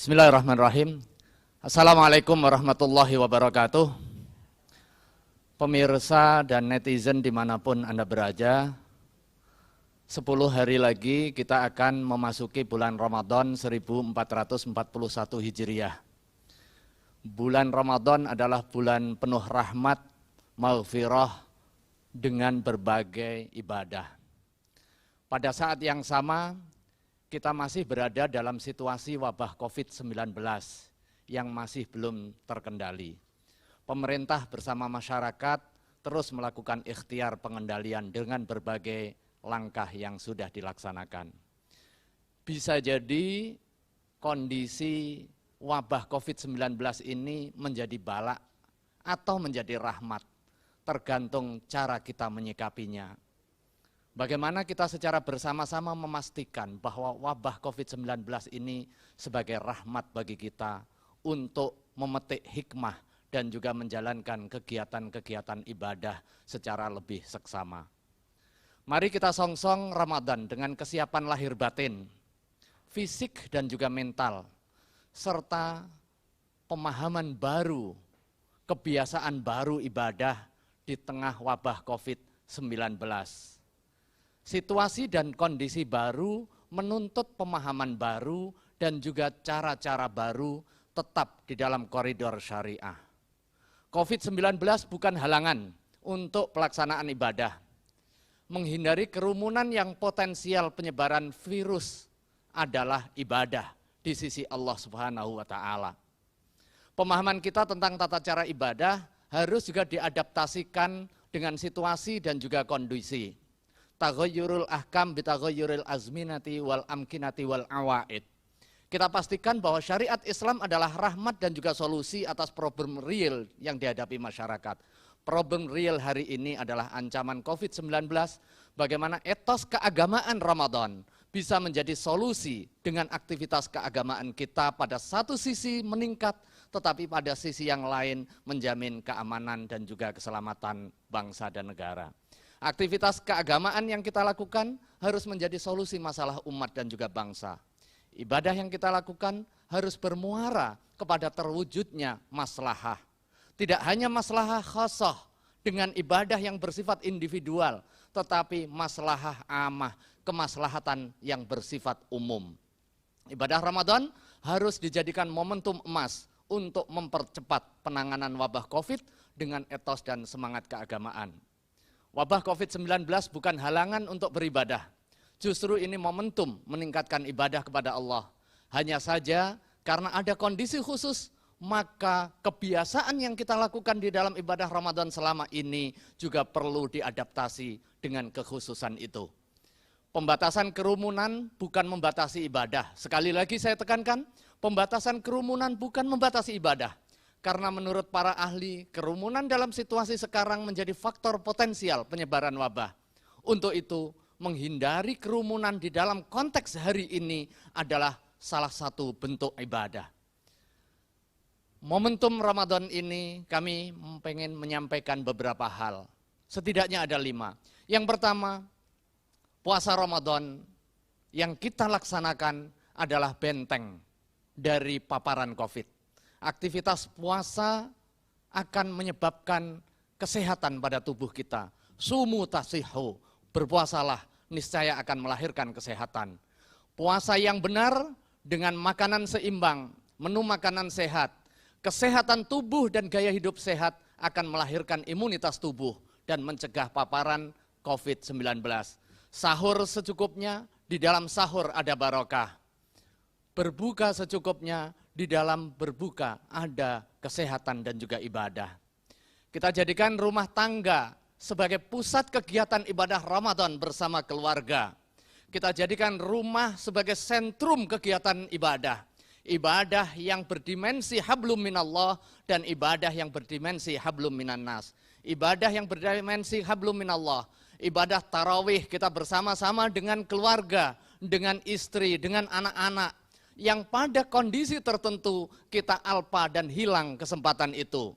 Bismillahirrahmanirrahim. Assalamualaikum warahmatullahi wabarakatuh. Pemirsa dan netizen dimanapun Anda berada, 10 hari lagi kita akan memasuki bulan Ramadan 1441 Hijriah. Bulan Ramadan adalah bulan penuh rahmat, maghfirah dengan berbagai ibadah. Pada saat yang sama, kita masih berada dalam situasi wabah COVID-19 yang masih belum terkendali. Pemerintah bersama masyarakat terus melakukan ikhtiar pengendalian dengan berbagai langkah yang sudah dilaksanakan. Bisa jadi kondisi wabah COVID-19 ini menjadi bala atau menjadi rahmat, tergantung cara kita menyikapinya. Bagaimana kita secara bersama-sama memastikan bahwa wabah COVID-19 ini sebagai rahmat bagi kita untuk memetik hikmah dan juga menjalankan kegiatan-kegiatan ibadah secara lebih seksama. Mari kita songsong Ramadan dengan kesiapan lahir batin, fisik dan juga mental, serta pemahaman baru, kebiasaan baru ibadah di tengah wabah COVID-19. Situasi dan kondisi baru menuntut pemahaman baru dan juga cara-cara baru tetap di dalam koridor syariah. COVID-19 bukan halangan untuk pelaksanaan ibadah. Menghindari kerumunan yang potensial penyebaran virus adalah ibadah di sisi Allah Subhanahu wa Ta'ala. Pemahaman kita tentang tata cara ibadah harus juga diadaptasikan dengan situasi dan juga kondisi. Taghayyurul ahkam bitaghayyuril azminati wal amkinati wal awaid. Kita pastikan bahwa syariat Islam adalah rahmat dan juga solusi atas problem real yang dihadapi masyarakat. Problem real hari ini adalah ancaman COVID-19, bagaimana etos keagamaan Ramadan bisa menjadi solusi dengan aktivitas keagamaan kita pada satu sisi meningkat, tetapi pada sisi yang lain menjamin keamanan dan juga keselamatan bangsa dan negara. Aktivitas keagamaan yang kita lakukan harus menjadi solusi masalah umat dan juga bangsa. Ibadah yang kita lakukan harus bermuara kepada terwujudnya maslahah. Tidak hanya maslahah khasah dengan ibadah yang bersifat individual, tetapi maslahah amah, kemaslahatan yang bersifat umum. Ibadah Ramadan harus dijadikan momentum emas untuk mempercepat penanganan wabah COVID dengan etos dan semangat keagamaan. Wabah COVID-19 bukan halangan untuk beribadah. Justru ini momentum meningkatkan ibadah kepada Allah. Hanya saja karena ada kondisi khusus, maka kebiasaan yang kita lakukan di dalam ibadah Ramadan selama ini juga perlu diadaptasi dengan kekhususan itu. Pembatasan kerumunan bukan membatasi ibadah. Sekali lagi saya tekankan, pembatasan kerumunan bukan membatasi ibadah. Karena menurut para ahli, kerumunan dalam situasi sekarang menjadi faktor potensial penyebaran wabah. Untuk itu, menghindari kerumunan di dalam konteks hari ini adalah salah satu bentuk ibadah. Momentum Ramadan ini kami pengen menyampaikan beberapa hal. Setidaknya ada 5. Yang pertama, puasa Ramadan yang kita laksanakan adalah benteng dari paparan COVID. Aktivitas puasa akan menyebabkan kesehatan pada tubuh kita. Sumu tasihu, berpuasalah, niscaya akan melahirkan kesehatan. Puasa yang benar dengan makanan seimbang, menu makanan sehat, kesehatan tubuh dan gaya hidup sehat akan melahirkan imunitas tubuh dan mencegah paparan COVID-19. Sahur secukupnya, di dalam sahur ada barokah. Berbuka secukupnya, di dalam berbuka ada kesehatan dan juga ibadah. Kita jadikan rumah tangga sebagai pusat kegiatan ibadah Ramadan bersama keluarga. Kita jadikan rumah sebagai sentrum kegiatan ibadah. Ibadah yang berdimensi hablum minallah dan ibadah yang berdimensi hablum minannas. Ibadah yang berdimensi hablum minallah. Ibadah tarawih kita bersama-sama dengan keluarga, dengan istri, dengan anak-anak. Yang pada kondisi tertentu kita alpa dan hilang kesempatan itu.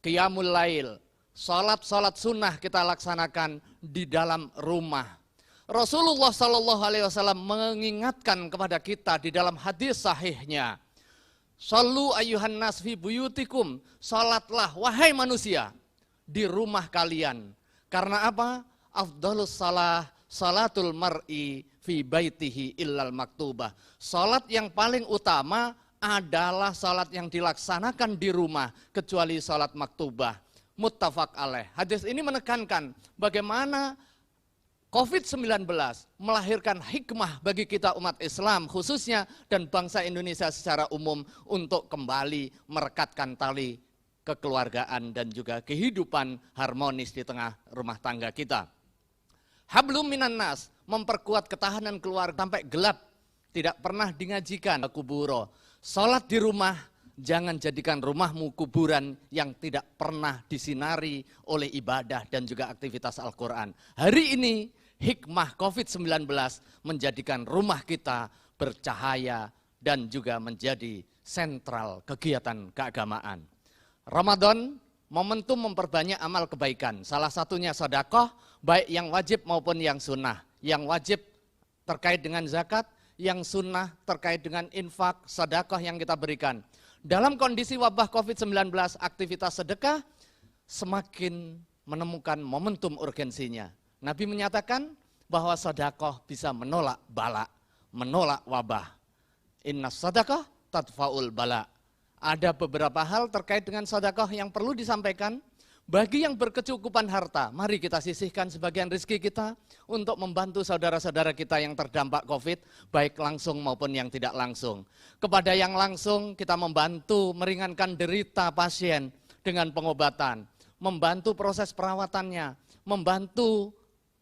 Qiyamul lail, salat-salat sunnah kita laksanakan di dalam rumah. Rasulullah SAW mengingatkan kepada kita di dalam hadis sahihnya, Shallu ayyuhan nas fi buyutikum, salatlah wahai manusia di rumah kalian. Karena apa? Afdhalus salah salatul mar'i fi baitihi illal maktubah. Salat yang paling utama adalah salat yang dilaksanakan di rumah kecuali salat maktubah. Muttafaq alaih. Hadis ini menekankan bagaimana COVID-19 melahirkan hikmah bagi kita umat Islam khususnya dan bangsa Indonesia secara umum untuk kembali merekatkan tali kekeluargaan dan juga kehidupan harmonis di tengah rumah tangga kita. Hablum minan nas, memperkuat ketahanan keluarga sampai gelap, tidak pernah dingajikan kuburo. Salat di rumah, jangan jadikan rumahmu kuburan yang tidak pernah disinari oleh ibadah dan juga aktivitas Al-Quran. Hari ini hikmah COVID-19 menjadikan rumah kita bercahaya dan juga menjadi sentral kegiatan keagamaan. Ramadan momentum memperbanyak amal kebaikan. Salah satunya sedekah, baik yang wajib maupun yang sunnah. Yang wajib terkait dengan zakat, yang sunnah terkait dengan infak, sedekah yang kita berikan. Dalam kondisi wabah COVID-19, aktivitas sedekah semakin menemukan momentum urgensinya. Nabi menyatakan bahwa sedekah bisa menolak bala, menolak wabah. Inna sedekah tadfa'ul bala. Ada beberapa hal terkait dengan sedekah yang perlu disampaikan. Bagi yang berkecukupan harta, mari kita sisihkan sebagian rezeki kita untuk membantu saudara-saudara kita yang terdampak COVID, baik langsung maupun yang tidak langsung. Kepada yang langsung, kita membantu meringankan derita pasien dengan pengobatan, membantu proses perawatannya, membantu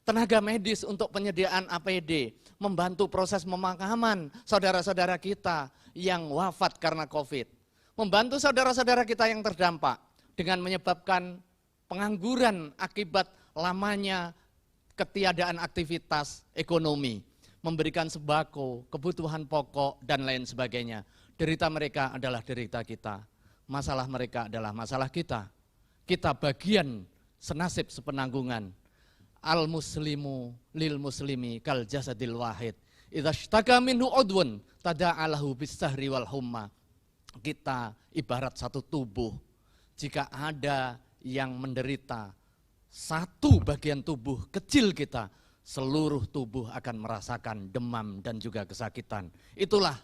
tenaga medis untuk penyediaan APD, membantu proses pemakaman saudara-saudara kita yang wafat karena COVID, membantu saudara-saudara kita yang terdampak dengan menyebabkan pengangguran akibat lamanya ketiadaan aktivitas ekonomi, memberikan sembako, kebutuhan pokok, dan lain sebagainya. Derita mereka adalah derita kita, masalah mereka adalah masalah kita. Kita bagian senasib sepenanggungan. Al-muslimu lil muslimi kal jasadil wahid. Idza ishtaka minhu udwun tada'alahu bis-sahri wal humma. Kita ibarat satu tubuh. Jika ada yang menderita satu bagian tubuh kecil kita, seluruh tubuh akan merasakan demam dan juga kesakitan. Itulah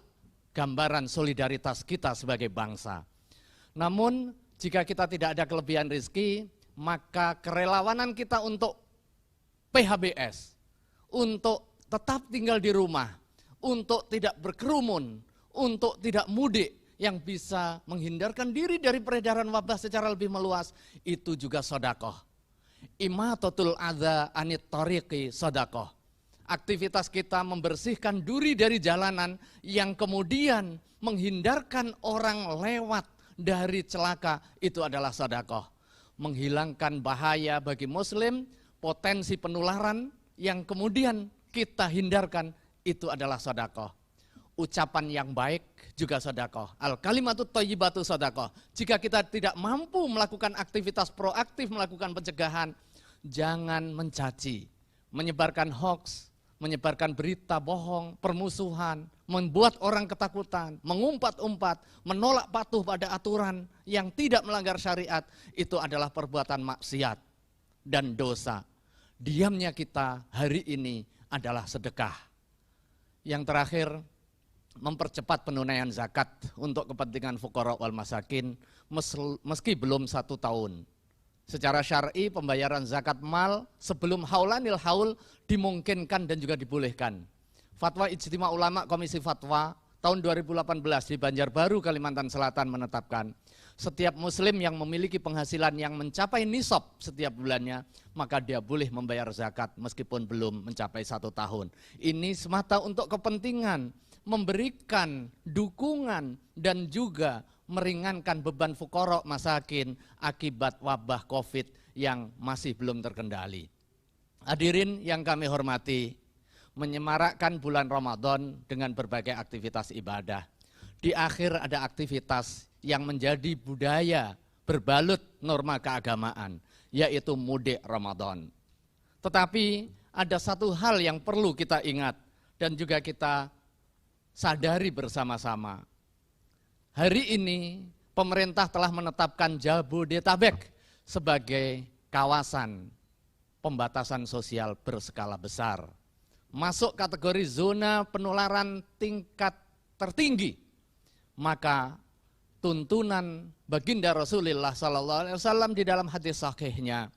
gambaran solidaritas kita sebagai bangsa. Namun jika kita tidak ada kelebihan rezeki, maka kerelawanan kita untuk PHBS, untuk tetap tinggal di rumah, untuk tidak berkerumun, untuk tidak mudik, yang bisa menghindarkan diri dari peredaran wabah secara lebih meluas, itu juga sedekah. Imatatul adza anit tariqi sedekah. Aktivitas kita membersihkan duri dari jalanan yang kemudian menghindarkan orang lewat dari celaka, itu adalah sedekah. Menghilangkan bahaya bagi muslim, potensi penularan yang kemudian kita hindarkan, itu adalah sedekah. Ucapan yang baik juga sedekah. Al kalimatut thayyibatu sedekah. Jika kita tidak mampu melakukan aktivitas proaktif, melakukan pencegahan, jangan mencaci, menyebarkan hoax, menyebarkan berita bohong, permusuhan, membuat orang ketakutan, mengumpat-umpat, menolak patuh pada aturan yang tidak melanggar syariat, itu adalah perbuatan maksiat dan dosa. Diamnya kita hari ini adalah sedekah. Yang terakhir, mempercepat penunaian zakat untuk kepentingan fuqara wal masakin meski belum 1 tahun. Secara syar'i pembayaran zakat mal sebelum haulanil haul dimungkinkan dan juga dibolehkan. Fatwa Ijtima Ulama Komisi Fatwa tahun 2018 di Banjarbaru, Kalimantan Selatan menetapkan setiap muslim yang memiliki penghasilan yang mencapai nisab setiap bulannya, maka dia boleh membayar zakat meskipun belum mencapai 1 tahun. Ini semata untuk kepentingan memberikan dukungan dan juga meringankan beban fuqara masakin akibat wabah COVID yang masih belum terkendali. Hadirin yang kami hormati, menyemarakkan bulan Ramadan dengan berbagai aktivitas ibadah. Di akhir ada aktivitas yang menjadi budaya berbalut norma keagamaan, yaitu mudik Ramadan. Tetapi ada satu hal yang perlu kita ingat dan juga kita sadari bersama-sama. Hari ini pemerintah telah menetapkan Jabodetabek sebagai kawasan pembatasan sosial berskala besar. Masuk kategori zona penularan tingkat tertinggi. Maka tuntunan baginda Rasulullah SAW di dalam hadis sahihnya,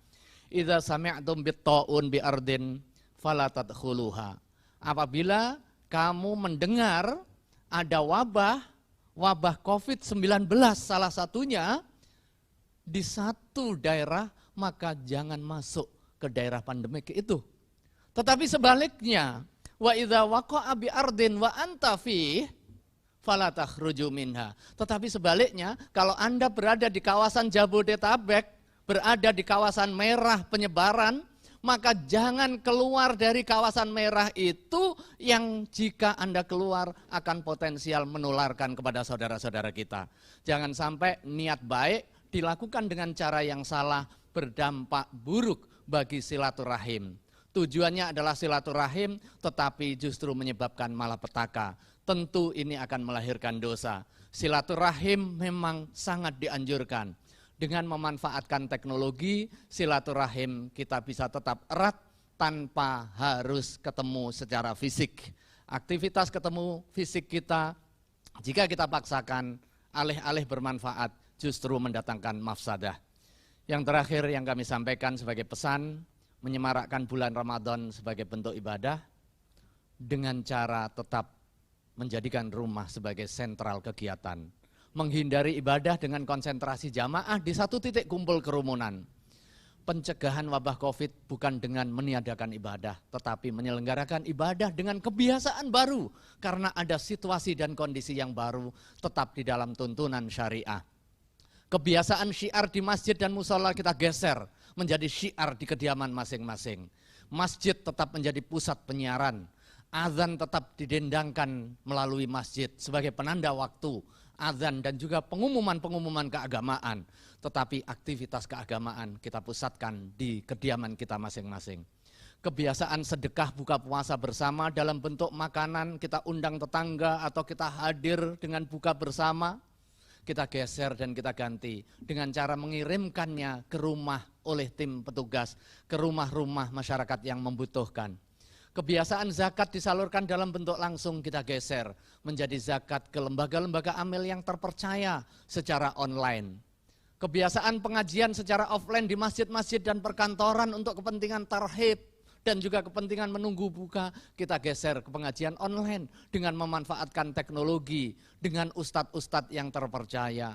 idza sami'tum bit-ta'un bi ardin fala tadkhuluha. Apabila kamu mendengar ada wabah COVID-19 salah satunya di satu daerah, maka jangan masuk ke daerah pandemik itu. Tetapi sebaliknya, wa idza waqa'a bi ardin wa anta fih fala takhruju minha. Tetapi sebaliknya, kalau Anda berada di kawasan Jabodetabek, berada di kawasan merah penyebaran, maka jangan keluar dari kawasan merah itu yang jika Anda keluar akan potensial menularkan kepada saudara-saudara kita. Jangan sampai niat baik dilakukan dengan cara yang salah berdampak buruk bagi silaturahim. Tujuannya adalah silaturahim tetapi justru menyebabkan malapetaka. Tentu ini akan melahirkan dosa. Silaturahim memang sangat dianjurkan. Dengan memanfaatkan teknologi, silaturahim kita bisa tetap erat tanpa harus ketemu secara fisik. Aktivitas ketemu fisik kita, jika kita paksakan, alih-alih bermanfaat, justru mendatangkan mafsadah. Yang terakhir yang kami sampaikan sebagai pesan, menyemarakkan bulan Ramadan sebagai bentuk ibadah, dengan cara tetap menjadikan rumah sebagai sentral kegiatan. Menghindari ibadah dengan konsentrasi jamaah di satu titik kumpul kerumunan. Pencegahan wabah COVID bukan dengan meniadakan ibadah, tetapi menyelenggarakan ibadah dengan kebiasaan baru. Karena ada situasi dan kondisi yang baru tetap di dalam tuntunan syariah. Kebiasaan syiar di masjid dan musola kita geser menjadi syiar di kediaman masing-masing. Masjid tetap menjadi pusat penyiaran. Azan tetap didendangkan melalui masjid sebagai penanda waktu. Azan dan juga pengumuman-pengumuman keagamaan. Tetapi aktivitas keagamaan kita pusatkan di kediaman kita masing-masing. Kebiasaan sedekah buka puasa bersama dalam bentuk makanan, kita undang tetangga atau kita hadir dengan buka bersama, kita geser dan kita ganti dengan cara mengirimkannya ke rumah oleh tim petugas, ke rumah-rumah masyarakat yang membutuhkan. Kebiasaan zakat disalurkan dalam bentuk langsung kita geser menjadi zakat ke lembaga-lembaga amil yang terpercaya secara online. Kebiasaan pengajian secara offline di masjid-masjid dan perkantoran untuk kepentingan tarhib dan juga kepentingan menunggu buka, kita geser ke pengajian online dengan memanfaatkan teknologi, dengan ustadz-ustadz yang terpercaya.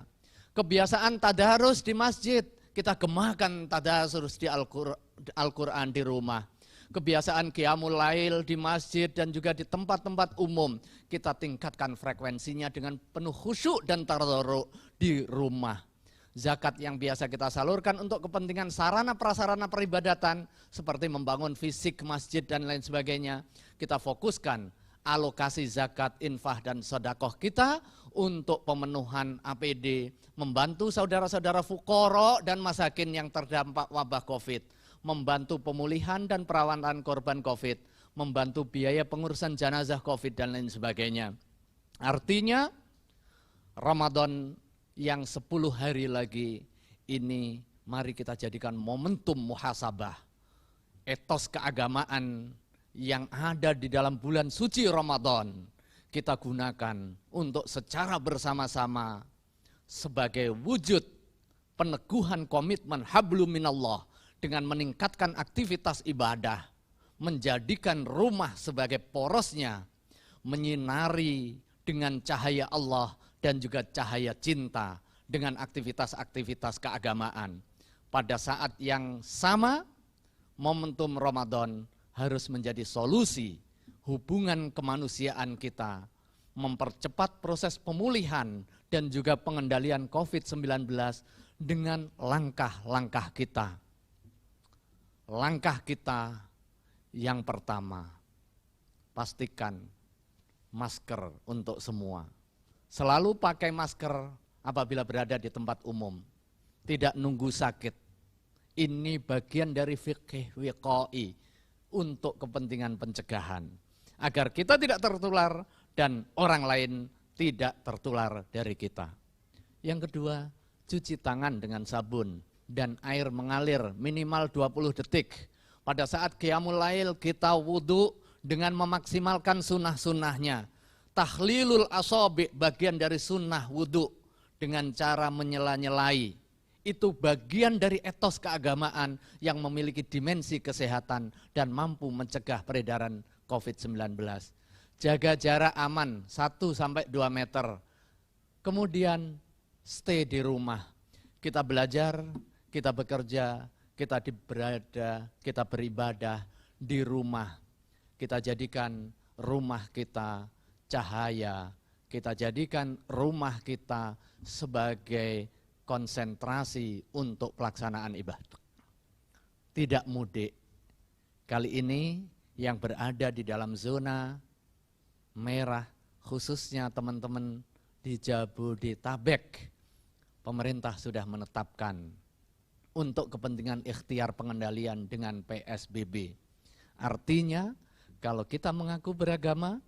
Kebiasaan tadarus di masjid, kita gemakan tadarus di Al-Quran di rumah. Kebiasaan qiyamul lail di masjid dan juga di tempat-tempat umum, kita tingkatkan frekuensinya dengan penuh khusyuk dan tadarruk di rumah. Zakat yang biasa kita salurkan untuk kepentingan sarana prasarana peribadatan seperti membangun fisik masjid dan lain sebagainya, kita fokuskan alokasi zakat, infah dan sedekah kita untuk pemenuhan APD, membantu saudara-saudara fuqara dan masakin yang terdampak wabah COVID, membantu pemulihan dan perawatan korban COVID, membantu biaya pengurusan jenazah COVID dan lain sebagainya. Artinya Ramadan yang 10 hari lagi ini mari kita jadikan momentum muhasabah. Etos keagamaan yang ada di dalam bulan suci Ramadan kita gunakan untuk secara bersama-sama sebagai wujud peneguhan komitmen hablum minallah dengan meningkatkan aktivitas ibadah, menjadikan rumah sebagai porosnya, menyinari dengan cahaya Allah dan juga cahaya cinta dengan aktivitas-aktivitas keagamaan. Pada saat yang sama, momentum Ramadan harus menjadi solusi hubungan kemanusiaan kita, mempercepat proses pemulihan dan juga pengendalian COVID-19 dengan langkah-langkah kita. Langkah kita yang pertama, pastikan masker untuk semua. Selalu pakai masker apabila berada di tempat umum. Tidak nunggu sakit. Ini bagian dari fikih wiqai untuk kepentingan pencegahan. Agar kita tidak tertular dan orang lain tidak tertular dari kita. Yang kedua, cuci tangan dengan sabun dan air mengalir minimal 20 detik. Pada saat qiyamul lail kita wudhu dengan memaksimalkan sunnah-sunnahnya. Tahlilul asabi, bagian dari sunnah wudhu dengan cara menyela-nyelai. Itu bagian dari etos keagamaan yang memiliki dimensi kesehatan dan mampu mencegah peredaran COVID-19. Jaga jarak aman 1-2 meter. Kemudian stay di rumah. Kita belajar, kita bekerja, kita berada, kita beribadah di rumah. Kita jadikan rumah kita cahaya, kita jadikan rumah kita sebagai konsentrasi untuk pelaksanaan ibadah. Tidak mudik. Kali ini yang berada di dalam zona merah, khususnya teman-teman di Jabodetabek, pemerintah sudah menetapkan untuk kepentingan ikhtiar pengendalian dengan PSBB. Artinya, kalau kita mengaku beragama,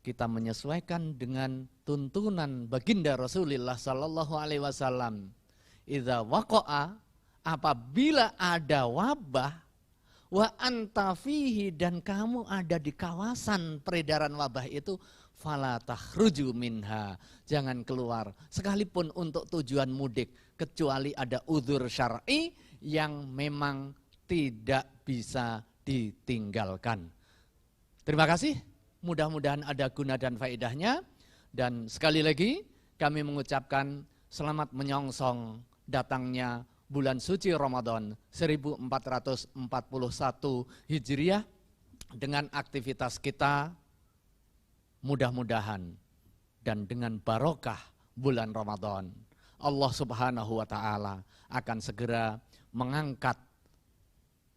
kita menyesuaikan dengan tuntunan baginda Rasulullah Sallallahu Alaihi Wasallam. Idza waqa'a, apabila ada wabah, wa anta fihi, dan kamu ada di kawasan peredaran wabah itu, fala takhruju minha, jangan keluar sekalipun untuk tujuan mudik, kecuali ada udzur syar'i yang memang tidak bisa ditinggalkan. Terima kasih, mudah-mudahan ada guna dan faedahnya. Dan sekali lagi kami mengucapkan selamat menyongsong datangnya bulan suci Ramadan 1441 Hijriah dengan aktivitas kita mudah-mudahan dan dengan barokah bulan Ramadan. Allah Subhanahu wa Ta'ala akan segera mengangkat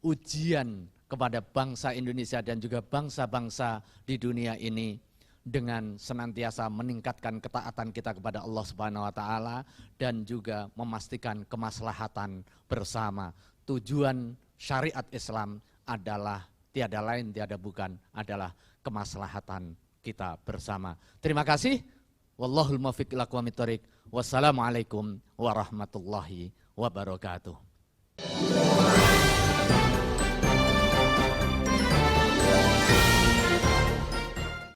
ujian kepada bangsa Indonesia dan juga bangsa-bangsa di dunia ini dengan senantiasa meningkatkan ketaatan kita kepada Allah Subhanahu wa Ta'ala dan juga memastikan kemaslahatan bersama. Tujuan syariat Islam adalah tiada lain tiada bukan adalah kemaslahatan kita bersama. Terima kasih. Wallahul muwaffiq ila aqwamit thoriq. Wassalamualaikum warahmatullahi wabarakatuh.